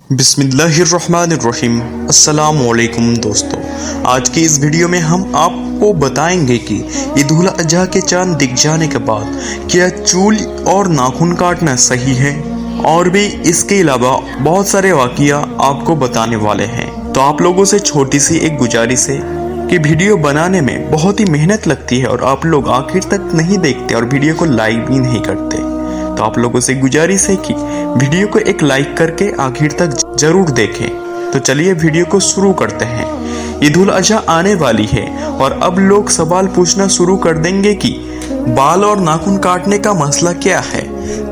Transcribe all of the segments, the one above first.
बिस्मिल्लाहिर्रहमानिर्रहीम। अस्सलाम वालेकुम दोस्तों, आज की इस वीडियो में हम आपको बताएंगे कि ईद उल अजहा के चांद दिख जाने के बाद क्या चूल और नाखून काटना सही है, और भी इसके अलावा बहुत सारे वाक़या आपको बताने वाले हैं। तो आप लोगों से छोटी सी एक गुजारिश है कि वीडियो बनाने में बहुत ही मेहनत लगती है और आप लोग आखिर तक नहीं देखते और वीडियो को लाइक भी नहीं करते। तो आप लोगों से गुजारिश है कि वीडियो को एक लाइक करके आखिर तक जरूर देखें। तो चलिए वीडियो को शुरू करते हैं। ईद उल अजहा आने वाली है और अब लोग सवाल पूछना शुरू कर देंगे कि बाल और नाखून काटने का मसला क्या है,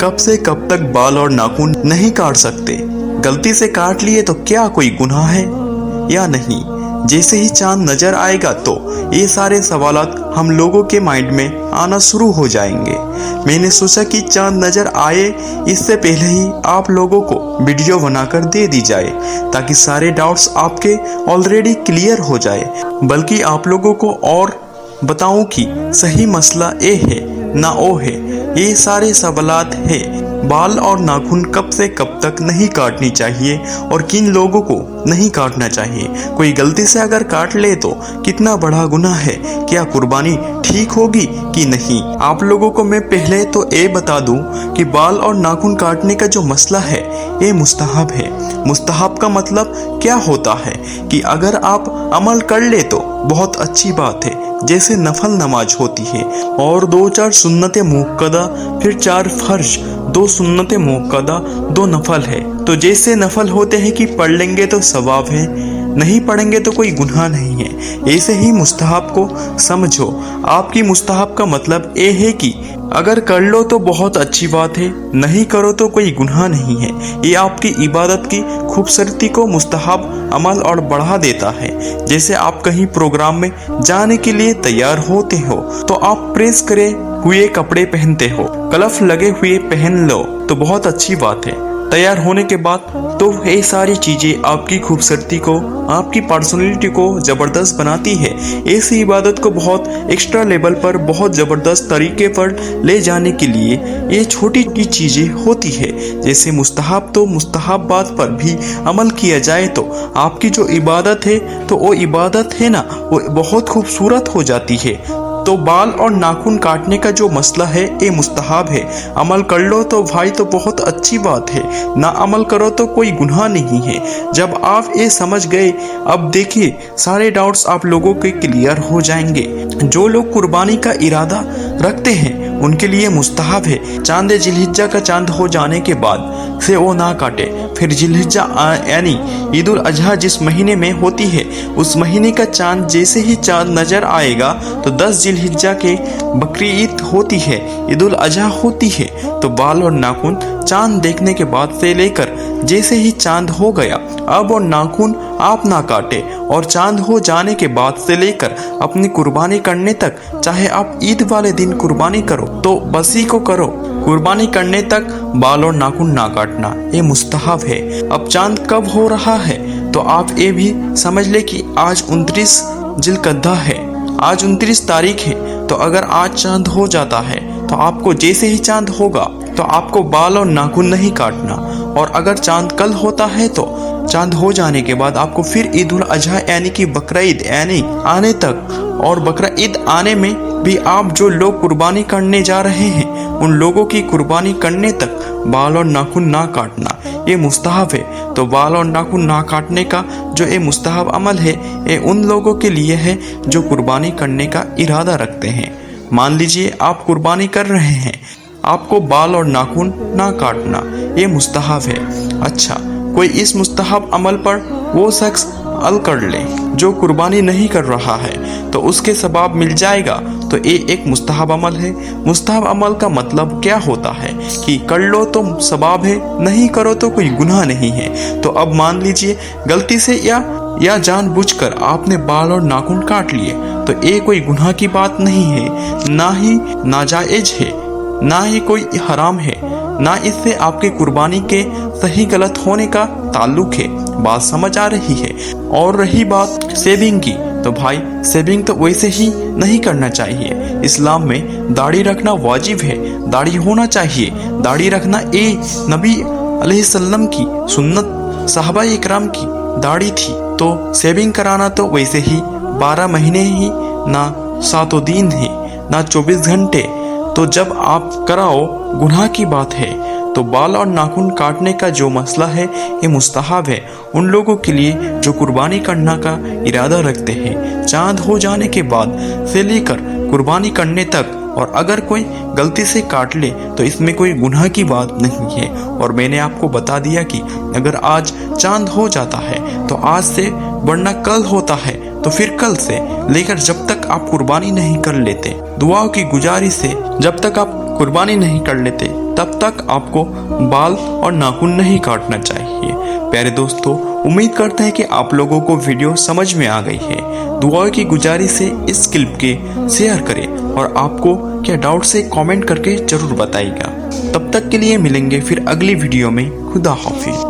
कब से कब तक बाल और नाखून नहीं काट सकते, गलती से काट लिए तो क्या कोई गुनाह है या नहीं। जैसे ही चांद नजर आएगा तो ये सारे सवालात हम लोगों के माइंड में आना शुरू हो जाएंगे। मैंने सोचा कि चांद नजर आए इससे पहले ही आप लोगों को वीडियो बनाकर दे दी जाए, ताकि सारे डाउट्स आपके ऑलरेडी क्लियर हो जाए। बल्कि आप लोगों को और बताऊं कि सही मसला ये है ना वो है। ये सारे सवालात है, बाल और नाखून कब से कब तक नहीं काटनी चाहिए और किन लोगों को नहीं काटना चाहिए, कोई गलती से अगर काट ले तो कितना बड़ा गुनाह है, क्या कुर्बानी ठीक होगी कि नहीं। आप लोगों को मैं पहले तो ये बता दूं कि बाल और नाखून काटने का जो मसला है ये मुस्तहब है। मुस्तहब का मतलब क्या होता है कि अगर आप अमल कर ले तो बहुत अच्छी बात है। जैसे नफल नमाज होती है और 2-4 सुन्नत मुक्कदा, फिर 4 फर्ज, 2 सुन्नत मुक्कदा, 2 नफल है। तो जैसे नफल होते हैं कि पढ़ लेंगे तो सवाब है, नहीं पढ़ेंगे तो कोई गुनाह नहीं है। ऐसे ही मुस्तहब को समझो। आपकी मुस्तहब का मतलब ये है कि अगर कर लो तो बहुत अच्छी बात है, नहीं करो तो कोई गुनाह नहीं है। ये आपकी इबादत की खूबसूरती को मुस्तहब अमल और बढ़ा देता है। जैसे आप कहीं प्रोग्राम में जाने के लिए तैयार होते हो तो आप प्रेस करे हुए कपड़े पहनते हो, कलफ लगे हुए पहन लो तो बहुत अच्छी बात है। तैयार होने के बाद तो ये सारी चीजें आपकी खूबसूरती को, आपकी पर्सनैलिटी को जबरदस्त बनाती है। ऐसी इबादत को बहुत एक्स्ट्रा लेवल पर, बहुत जबरदस्त तरीके पर ले जाने के लिए ये छोटी की चीजें होती है। जैसे मुस्तहब, तो मुस्तहब बात पर भी अमल किया जाए तो आपकी जो इबादत है तो वो इबादत है ना, वो बहुत खूबसूरत हो जाती है। तो बाल और नाखून काटने का जो मसला है ये मुस्तहब है। अमल कर लो तो भाई तो बहुत अच्छी बात है, ना अमल करो तो कोई गुनाह नहीं है। जब आप ये समझ गए, अब देखिए सारे डाउट्स आप लोगों के क्लियर हो जाएंगे। जो लोग कुर्बानी का इरादा रखते हैं उनके लिए मुस्तहब है चांद जिलहिज्जा का चांद हो जाने के बाद से वो ना काटे। फिर जिलहिज्जा यानी ईद उल अजहा जिस महीने में होती है उस महीने का चांद जैसे ही चांद नजर आएगा तो 10 जिलहिज्जा के बकरी ईद होती है, ईद उल अजहा होती है। तो बाल और नाखून चांद देखने के बाद से लेकर जैसे ही चांद हो गया अब और नाखून आप ना काटे, और चांद हो जाने के बाद से लेकर अपनी कुर्बानी करने तक, चाहे आप ईद वाले दिन कुर्बानी करो तो बसी को करो, कुर्बानी करने तक बाल और नाखून ना काटना ये मुस्तहब है। अब चांद कब हो रहा है तो आप ये भी समझ ले कि आज 29 जिलकद्दा है, आज 29 तारीख है। तो अगर आज चांद हो जाता है तो आपको जैसे ही चांद होगा तो आपको बाल और नाखून नहीं काटना, और अगर चांद कल होता है तो चांद हो जाने के बाद आपको फिर ईद उल अजहा यानी कि बकरा ईद यानी आने तक, और बकरा ईद आने में भी आप जो लोग कुर्बानी करने जा रहे हैं उन लोगों की कुर्बानी करने तक बाल और नाखून ना काटना ये मुस्तहब है। तो बाल और नाखून ना काटने का जो ये मुस्तहब अमल है ये उन लोगों के लिए है जो कुर्बानी करने का इरादा रखते हैं। मान लीजिए आप कुर्बानी कर रहे हैं, आपको बाल और नाखून ना काटना ये मुस्तहब है। अच्छा, कोई इस मुस्तहब अमल पर वो शख्स अल कर ले जो कुर्बानी नहीं कर रहा है तो उसके सवाब मिल जाएगा। तो ये एक मुस्तहब अमल है। मुस्तहब अमल का मतलब क्या होता है कि कर लो तो सवाब है, नहीं करो तो कोई गुनाह नहीं है। तो अब मान लीजिए गलती से या जानबूझकर आपने बाल और नाखून काट लिए तो ये कोई गुनाह की बात नहीं है, ना ही नाजायज है, ना ही कोई हराम है, ना इससे आपके कुर्बानी के सही गलत होने का ताल्लुक है। बात समझ आ रही है। और रही बात सेविंग की, तो भाई सेविंग तो वैसे ही नहीं करना चाहिए। इस्लाम में दाढ़ी रखना वाजिब है, दाढ़ी होना चाहिए। दाढ़ी रखना नबी अलैहिस्सलाम की सुन्नत साहबा इकराम की दाढ़ी थी तो शेविंग कराना तो वैसे ही 12 महीने ही, ना 7 दिन ही, ना 24 घंटे। तो जब आप कराओ गुनाह की बात है। तो बाल और नाखून काटने का जो मसला है ये मुस्तहब है उन लोगों के लिए जो कुर्बानी करने का इरादा रखते हैं, चांद हो जाने के बाद से लेकर कुर्बानी करने तक। और अगर कोई गलती से काट ले तो इसमें कोई गुनाह की बात नहीं है। और मैंने आपको बता दिया कि अगर आज चांद हो जाता है तो आज से, वरना कल होता है तो फिर कल से लेकर जब तक आप कुर्बानी नहीं कर लेते, दुआओं की गुजारिश से जब तक आप कुर्बानी नहीं कर लेते तब तक आपको बाल और नाखून नहीं काटना चाहिए। प्यारे दोस्तों, उम्मीद करते हैं कि आप लोगों को वीडियो समझ में आ गई है। दुआओं की गुजारिश से इस क्लिप के शेयर करें और आपको क्या डाउट है कमेंट करके जरूर बताइएगा। तब तक के लिए मिलेंगे फिर अगली वीडियो में। खुदा हाफिज।